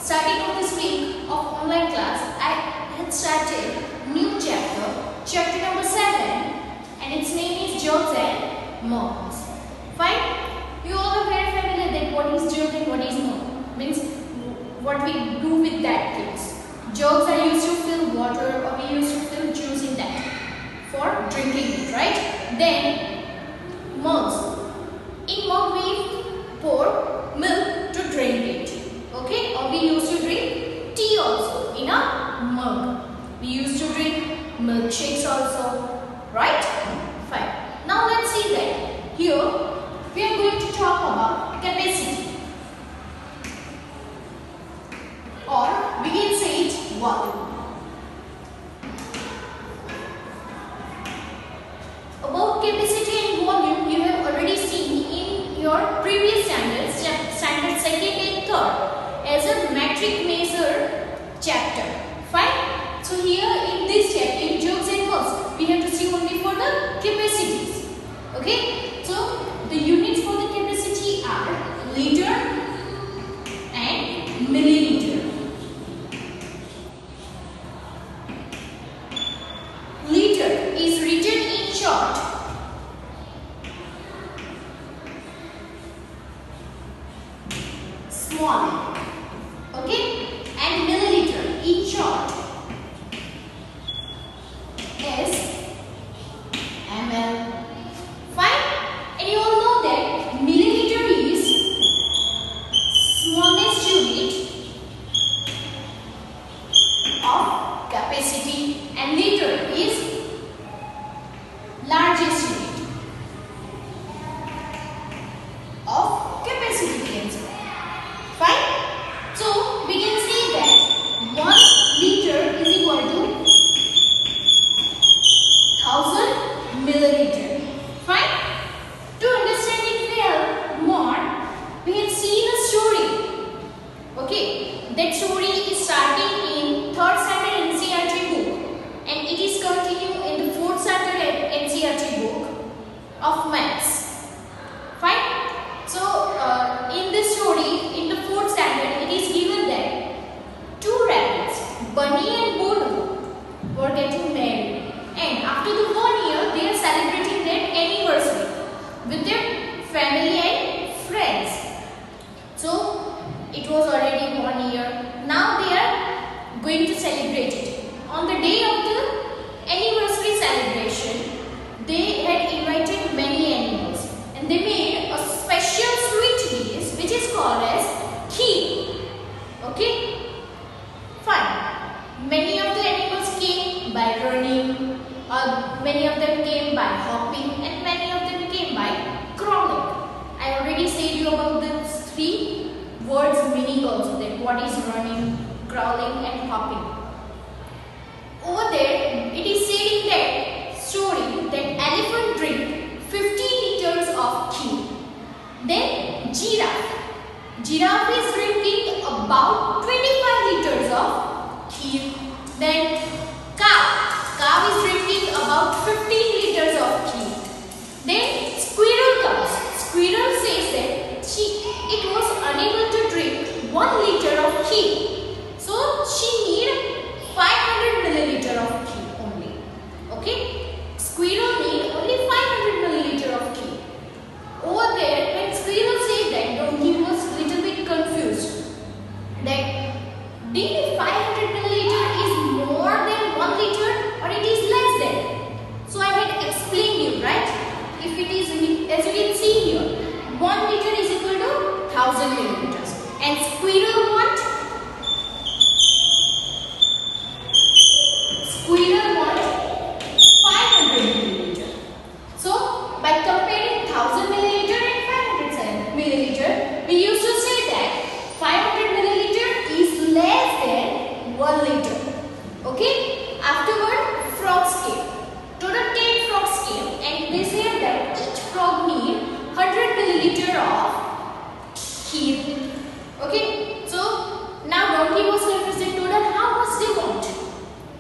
starting of this week of online class, I had started new chapter number 7, and its name is jokes and modes. Fine? You all are very familiar that what is joke and what is mode. Means what we do with that things. Jokes are used to fill water, or we used to fill juice in that for drinking it, right? Then mugs. In mug we pour milk to drink it. Okay? Or we used to drink tea also in a mug. We used to drink milkshakes also, right? Fine. Now let's see that here we are going to talk about capacity, or we can say it volume. About capacity and volume, you have already seen in your previous standards, standard 2nd and 3rd, as a metric measure chapter. Fine. So here in this chapter, in jokes and modes, we have to see only for the capacities. Okay. So the units for the capacity are liter and milliliter. Liter is written in short. Small. Okay? And milliliter in short is ml. Fine? And you all know that milliliter is smallest unit of capacity and liter is largest unit of capacity. Fine? So we can say that 1 liter is equal to 1000 milliliter. Fine? To understand it well more, we have seen a story. Okay, that story is starting in 3rd standard NCERT book, and it is continuing in the 4th standard NCERT book of maths. Fine. So in this story, in the 4th standard, it is given that 2 rabbits, Bunny and Bono, were getting married, and after the 1 year, they are celebrating their anniversary with their family and friends. So it was already 1 year. Now they are going to celebrate it. On the day of the anniversary celebration, they had invited many animals, and they made a special sweet dish which is called as kheer. Okay? Fine. Many of the animals came by running, many of them came by hopping, and many of them came by crawling. I already said you about the 3 words meaning also, that what is running, crawling and hopping. Over there, it is said in that story that elephant drink 50 liters of kheer. Then giraffe is drinking about 25 liters of kheer. Then cow is drinking about 15 liters of kheer. Then squirrel comes. Squirrel says that it was unable to drink 1 liter of kheer, so she need 500 milliliter of kheer only. Okay? Squirrel need only 500 milliliter of kheer. Over there, when squirrel said that, donkey was little bit confused. That did 500 milliliter is more than 1 liter, or it is less than? So I had explained you, right? If it is, as you can see here, 1 liter is equal to 1000 milliliters. And squirrel want? Squirrel want 500 milliliter. So by comparing 1000 milliliter and 500 milliliter, we used to say that 500 milliliter is less than 1 liter. Okay? Afterward, frogs came. Total 10 frogs came, and they said that each frog need 100 milliliter of kheer. Okay? So now donkey was confused and told her how much they want.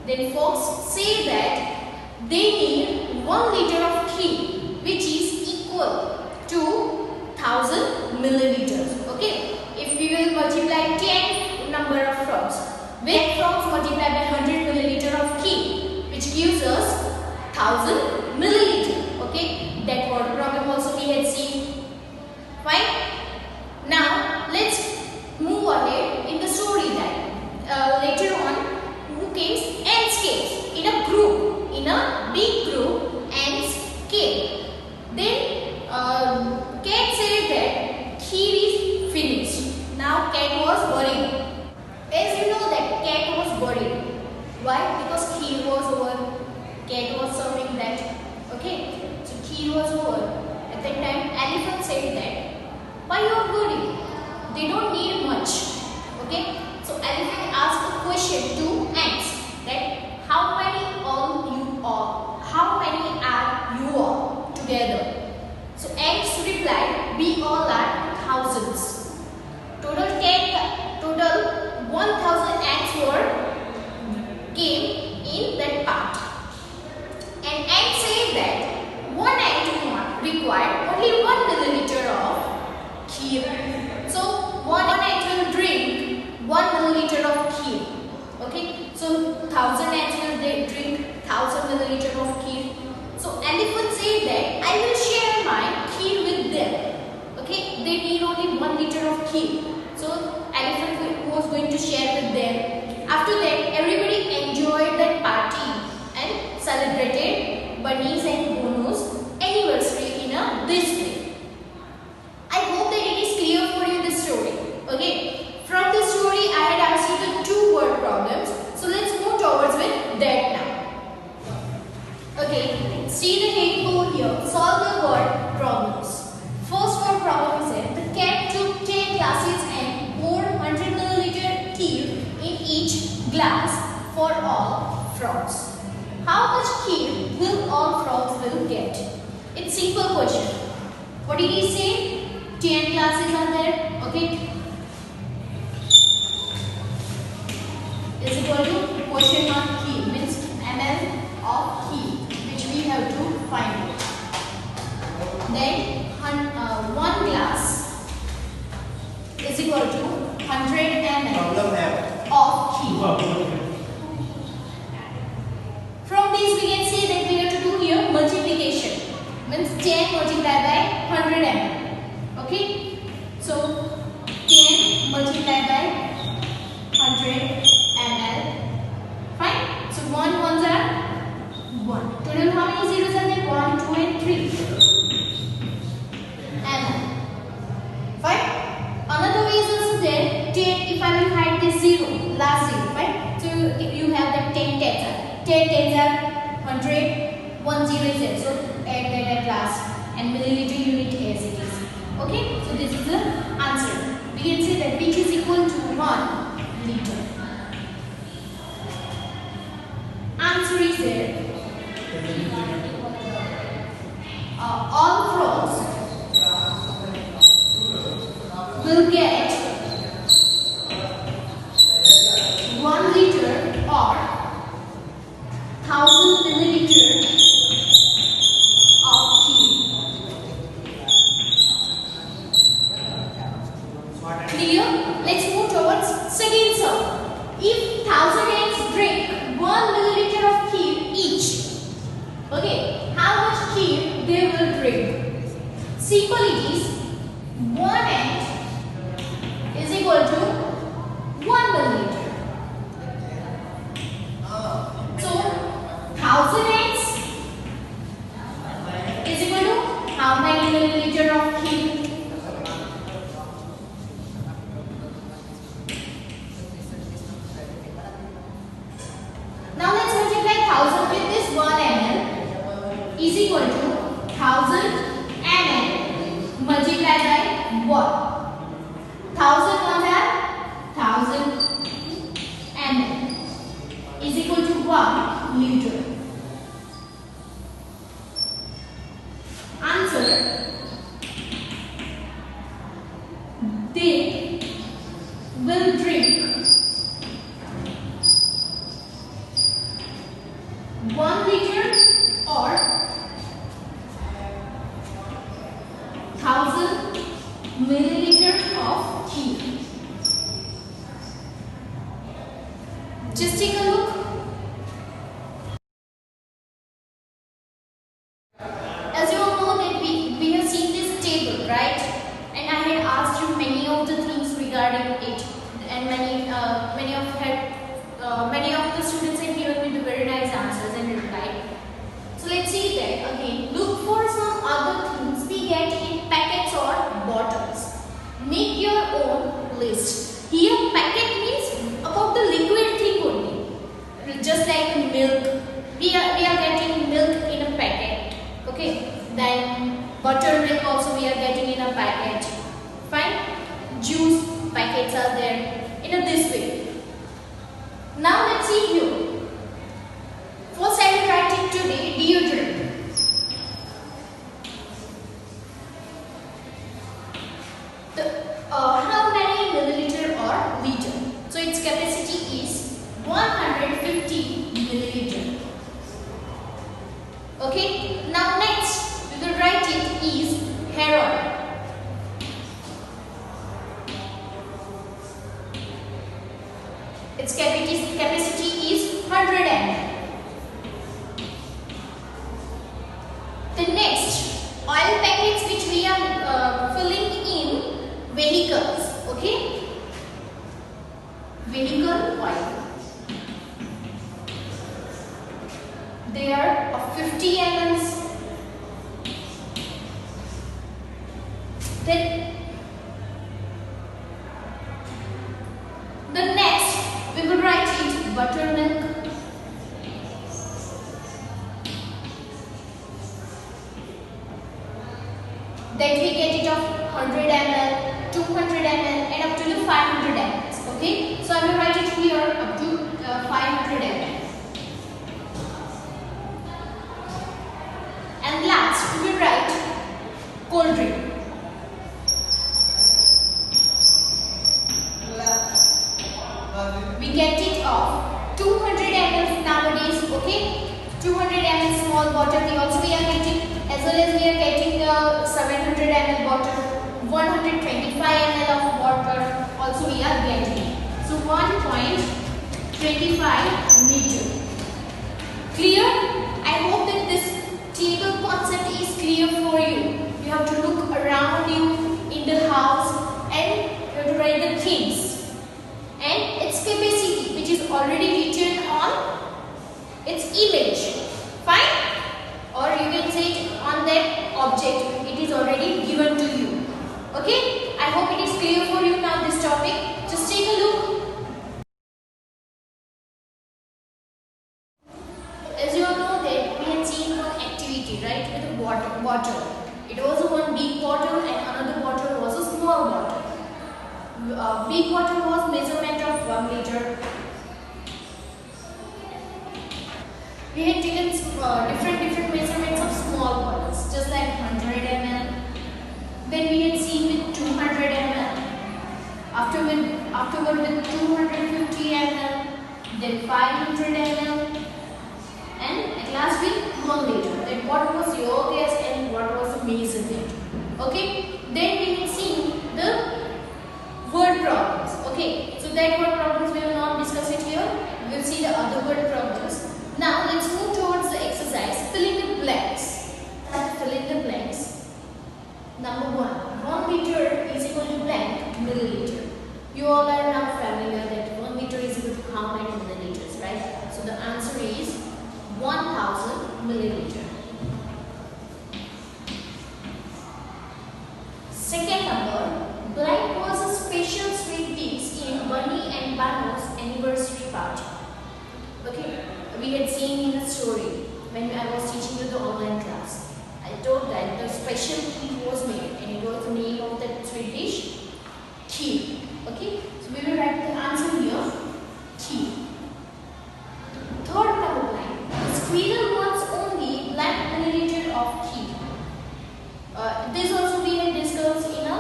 Then frogs say that they need 1 liter of kheer, which is equal to 1000 milliliters. Okay? If we will multiply 10 number of frogs. With frogs multiplied by 100 milliliter of ghee, which gives us 1000 milliliter. Okay, that water problem also we had seen. Fine. Now let's move ahead in the story time. Later on, who came? Ants came in a group, in a big group. Ants came. Then cat said that kheer is finished. Now cat was worried. As you know that cat was worried. Why? Because kheer was over. Cat was serving that. Okay. So kheer was over. At that time, elephant said that, why you are worried? They don't need much. Okay. So elephant asked a question to ants that how many all you are? How many are you all together? So ants replied, we all are thousands. Total 1000 ants came in that part. And ants said that one ant required only 1 milliliter of kheer. So one ant will drink 1 milliliter of kheer. Okay, so 1000 ants will drink 1000 milliliter of kheer. So elephant said that I will share my kheer with them. Okay, they need only 1 liter of kheer. So elephant was going to share with them. After that, everybody enjoyed that party and celebrated Bunny's and Bono's anniversary in this way. I hope that it is clear for you this story. Okay, from this story I had asked you the 2 word problems. So let's move towards with that now. Okay, see the heading over here. Solve the word problems. First word problem is that the cat took 10 glasses and poured 100 milliliter kheer in each glass for all frogs. How much kheer will all frogs will get? It's simple question. What did he say? 10 glasses are there. Okay. Is equal to question mark kheer, means ml of kheer, which we have to find it. Then 1 glass is equal to 100 ml of kheer. From this we can see that we have to do here multiplication, means 10 multiplied by 100 ml. Okay, so 10 multiplied by 100 ml. Fine. So 1 ones are 1. Total how many zeros are there? 1, 2 and 3 ml. Fine. Another way is also there. 10, if I will hide this 0, last 0. Fine. So you have that 10 tens are. 10 tens are 100, 1 0 is there. So add that at last and milliliter unit as it is. Okay. So this is the answer. We can say that which is equal to 1 liter. Answer is there. All frogs will get 1 liter or 1000 milliliter of kheer. Clear? Let's move towards second sum. If 1000 ants drink 1 milliliter of kheer each, okay, how much kheer they will drink? Simple it is. 1 ant is equal to 1 milliliter. So 1000 ants is equal to how many milliliter of kheer? Now let's multiply 1000 with this 1 ml is equal to 1000 ml multiplied by what? 1000 ones are 1000 ml is equal to 1 liter. Answer: they will drink 1 liter or 1000 milliliter of kheer. Just take a look. As you all know that we have seen this table, right? And I had asked you many of the things regarding it, and many of the students had given me the very nice answers and replied. So let's see that again. Look for some other things we get in packets or bottles. Make your own list. Here packet means about the liquid thing only. Just like milk. We are getting milk in a packet. Okay. Then buttermilk also we are getting in a packet. Fine. Juice packets are there in a this way. Now let's see here. First I will write it today, deodorant. How many milliliter or liter? So its capacity is 150 milliliter. Okay. Now next we will write it is hair oil. Its capacity is 100 ml. The next, oil packets which we are filling in vehicles, okay? Vehicle oil. They are of 50 ml. Then the next we will write it buttermilk. That we get it of 100 ml, 200 ml and up to the 500 ml. Okay. So I will write it here up to 500 ml. And last we will write cold drink. We get it of 200 ml nowadays, okay? 200 ml small bottle we are getting, as well as we are getting the 700 ml bottle, 125 ml of water also we are getting. So 1.25 liter. Clear? I hope that this table concept is clear for you. You have to look around you in the house and you have to write the things. And its capacity which is already written on its image. Fine? Or you can say it on that object. It is already given to you. Okay? I hope it is clear for you now this topic. Just take a look. As you all know that we had seen one activity, right? With a bottle. It was one big bottle and another bottle was a small bottle. Big bottle was measurement of 1 liter. We had taken different measurements of small bottles, just like 100 ml. Then we had seen with 200 ml. Afterward with 250 ml. Then 500 ml. And at last with 1 liter. Then what was your guess and what was the measurement? Okay. Then we had seen the word problems. Okay, so that word problems we will not discuss it here. We will see the other word problems. Now let's move towards the exercise. Fill in the blanks. Fill in the blanks. Number 1 liter is equal to blank milliliter. You all are now familiar that 1 liter is equal to how many milliliters, right? So the answer is 1000 milliliter. Second number, blank was a special sweet dish in Bunny and Banu's anniversary party. Okay, we had seen in the story when I was teaching you the online class. I told that the special meat was made and it was the name of that sweet dish, kheer. Okay, so we will write the answer here, kheer. Third number blank, the squirrel wants only blank milliliter of kheer. This also we had discussed in a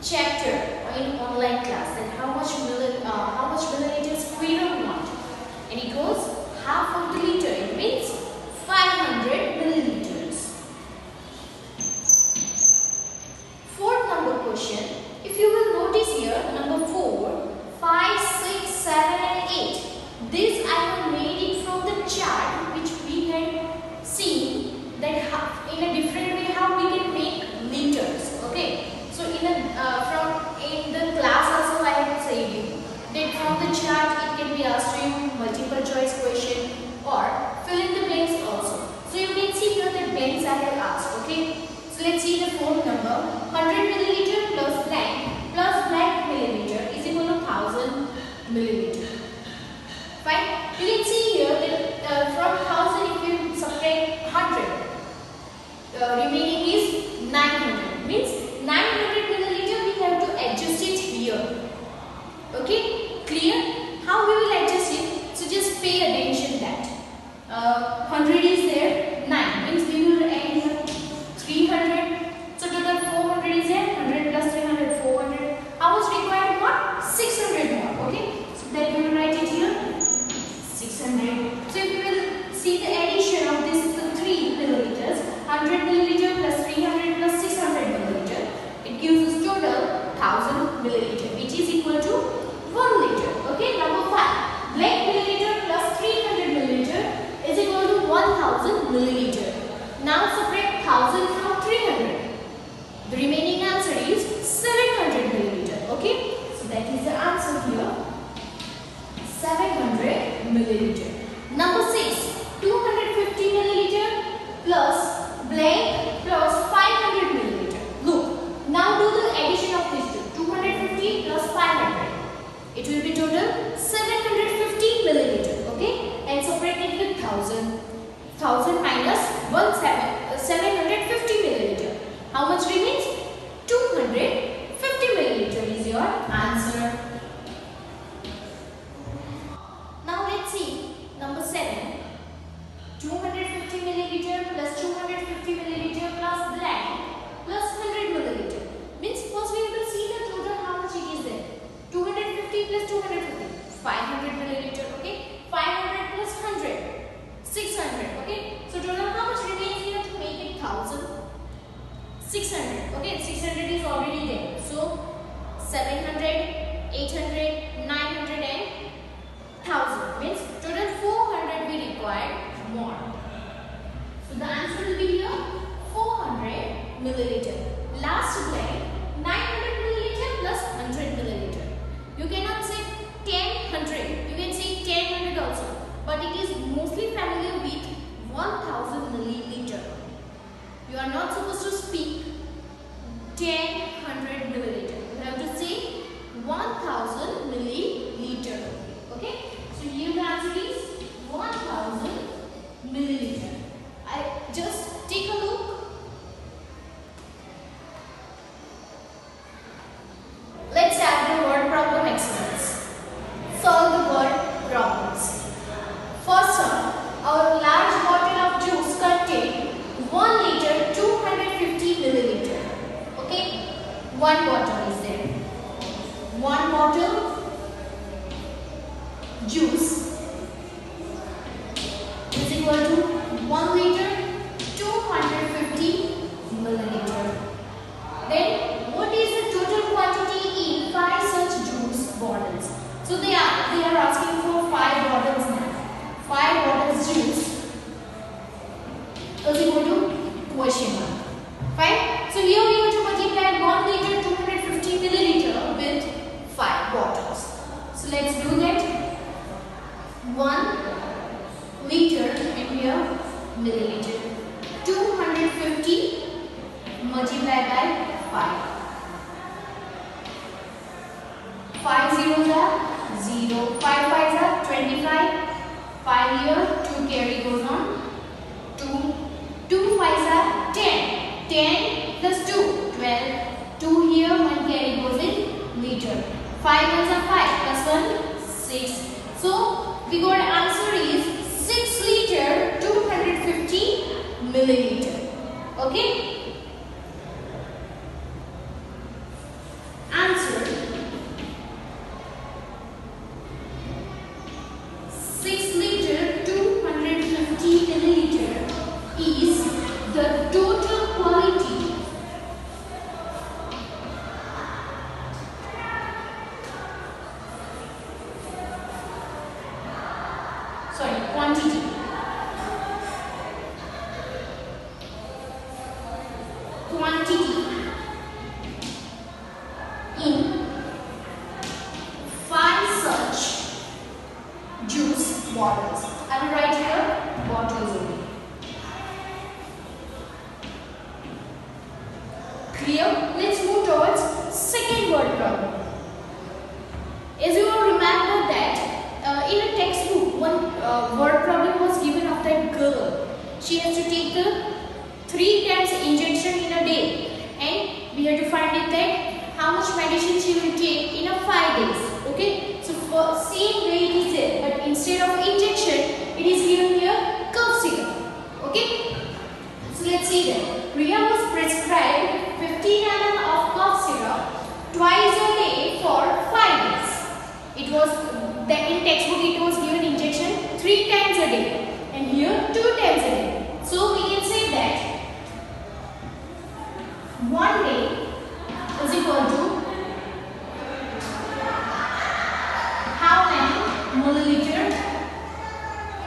chapter in online class that how much milliliter squirrel want, and it was half of the liter. It means 500 milliliters. Fourth number question. If you will notice here, number 4, 5, 6, 7 and 8. These So let's see the fourth number. 100 milliliter plus blank milliliter is equal to 1000 milliliter. Fine. You can see here that from 1000 if you subtract 100, remaining is 900. Means 900 milliliter we have to adjust it here. Okay, clear? How we will adjust it? So just pay attention that 100 is there, 9 means we will add here 300. So total 400 is there. 100 plus 300, 400. How much required more? 600 more. Okay, so then we will write it here 600. So if we will see the addition of this 3 milliliters, 100 milliliter plus 300 plus 600 milliliter, it gives us total 1000 milliliter, which is equal to 1 liter. Okay, number 5. Blank milliliter plus 300 milliliter is equal to 1000 milliliter. Now subtract 1000 from 300. The remaining answer is 700 milliliter. Okay, so that is the answer here. 700 milliliter. Number 6. 250 milliliter plus blank plus 500 milliliter. Look, now do the addition of these two. 250 plus 500. It will be total 750 milliliter. Okay, and subtract it with 1000. 1000 minus 750 milliliter. How much remains? 250 milliliter is your answer. Now let's see number 7. 250 milliliter plus 250 milliliter plus blank plus 100 milliliter. Means first we will see the total how much it is there. 250 plus 250, 500 milliliter. Okay, 500 plus 100, 600. Okay, so total how much remains here to make it 1000? 600. Okay, 600 is already there. So 700, 800, 900 and 1000 means total 400 we require more. So the answer will be here 400 milliliter. Last blank 900 milliliter plus 100 milliliter. You cannot say 1000. You can say 1000 also, but it is mostly familiar with 1000 milliliter. You are not supposed to speak 1000 milliliter. You have to say 1000 milliliter. Okay, so here the answer is 1000 milliliter. I just take a look. Let's add the word problem exercise. Solve the word problems. First one, our large bottle of juice contains 1 liter 250 milliliter. Okay, one bottle is there. One bottle juice is equal to 1 liter 250 milliliter. Then what is the total quantity in 5 such juice bottles? So they are asking for 5 bottles now. 5 bottles juice is equal to question mark. Fine. So here we have to multiply 1 liter 250 milliliter with 5 bottles. So let's do that. 1 liter and here milliliter. 250 multiplied by 5. 5 zeros are 0. 5 5s are 25. 5 here, 2 carry goes on. 2. 2 5s are 10. 10 plus 2, 12. 2 here, 1 carry goes in liter. 5 ones are 5 plus 1, 6. So we got answer is 6 liter 250 milliliter. Okay? Answer 6 liter 250 milliliter is the total quality quantity problem. As you all remember that in a textbook, one word problem was given of that girl. She has to take the 3 times injection in a day, and we have to find it that how much medicine she will take in a 5 days. Okay, so for same way it is there, but instead of injection, it is given here cough syrup. Okay, so let's see that Riya was prescribed 15 ml of cough syrup twice a day for 5 days. It was that in textbook it was given injection 3 times a day, and here 2 times a day. So we can say that 1 day is equal to how many milliliter?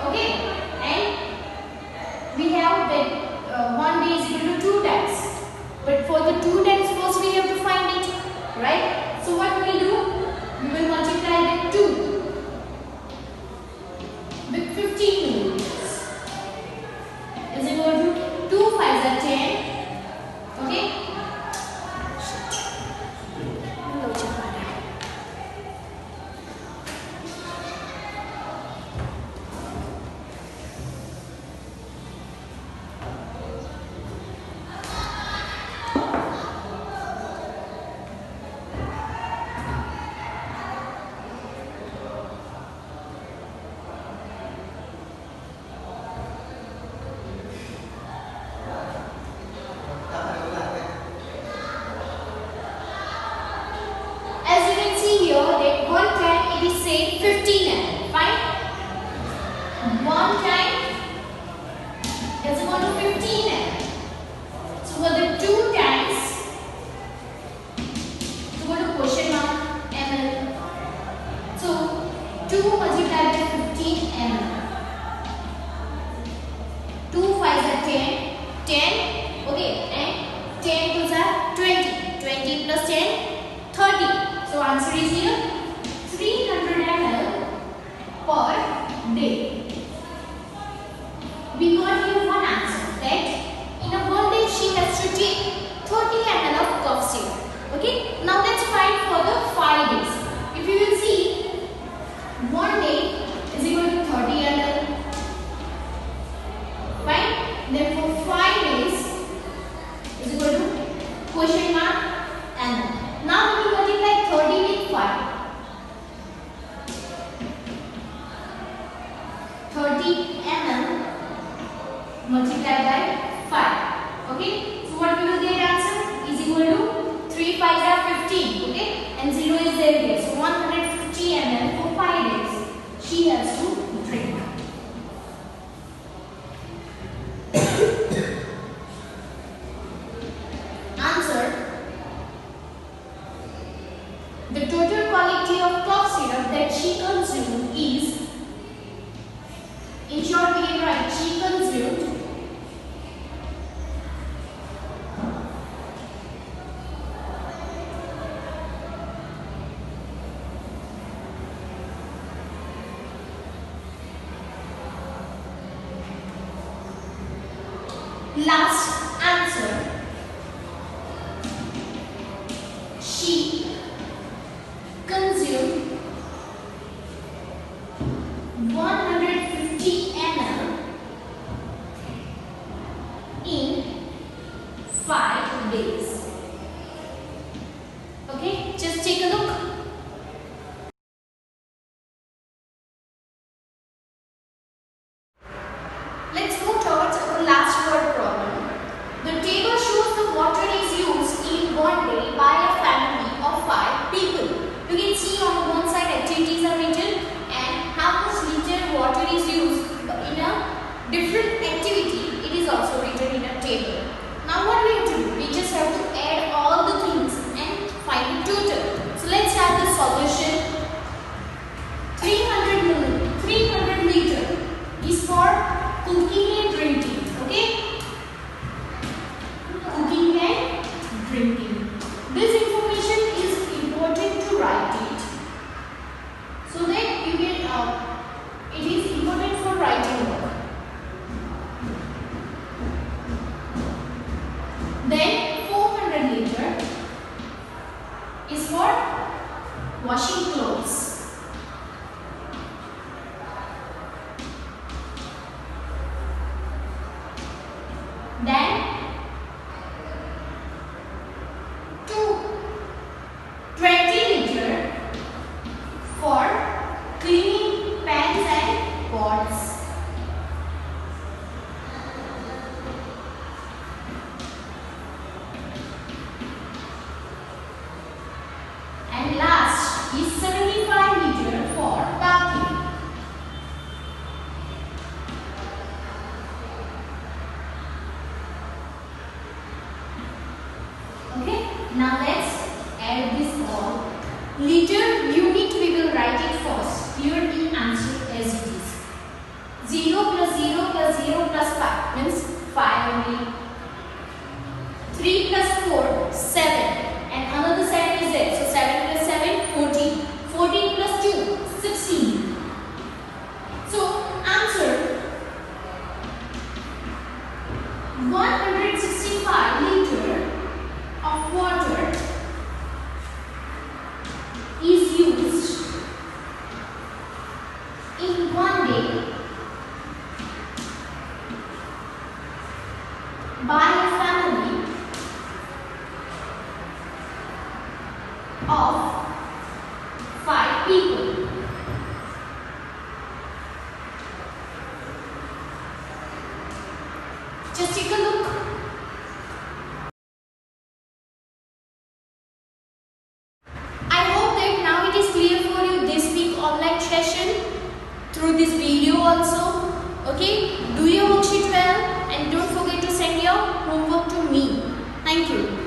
Okay, and we have that 1 day is equal to 2 times. But for the 2 times first we have to find it, right? So what we will do? We will multiply the 2 with 15 milliliters. Is equal to 2 5s are 10. Okay. Say 15 ml, fine? 1 time is equal to 15 ml. So for the 2 times, so go to question mark ml. So 2 multiplied by 15 ml. 2 5s are 10, 10, okay, and 10 2s are 20. 20 plus 10, 30. So answer is here 300 ml per day. We got here one answer that in a 1 day she has to take 30 ml of cough syrup. Okay, now let's find for the 5 days. If you will see, 1 day is equal to 30 ml. Fine. Then for 5 days is equal to question mark ml. Now we will multiply 30 with 5. 30 ml multiplied by 5. Okay, so what we will get answer is equal to 3 5s are 15. Okay, and 0 is there here. So 150 ml for 5 days she has to drink. Answer: the total quantity of cough syrup that she consumed is, in short we can write she consumed last answer, she consumed 150 ml in 5 days. Okay, just take a look. Let's move towards our last word problem. The table shows the water is used in 1 day by a family of 5 people. You can see on one side activities are written and how much liter water is used in a different activity. It is also written in a table. Now what we have to do? We just have to add all the things and find the total. So let's have the solution. 300 liter is for cooking and drinking. Okay, cooking and drinking. This information is important to write it so that you can it is important for writing work. Then 400 Then 20 liter for cleaning pans and pots. And last is 75 liter for bathing. Okay, now let's add this all. Liter unit we will write it first. Here the answer as it is. 0 plus 0 plus 0 plus 5 means 5 only. 3 plus 4, 7. And another 7 is there. So 7 plus 7, 14. 14 plus 2, 16. So answer 165 liter of water is used in one day by a family of 5 people. Just take a look. I hope that now it is clear for you this week online session through this video also. Okay, do your worksheet well and don't forget to send your homework to me. Thank you.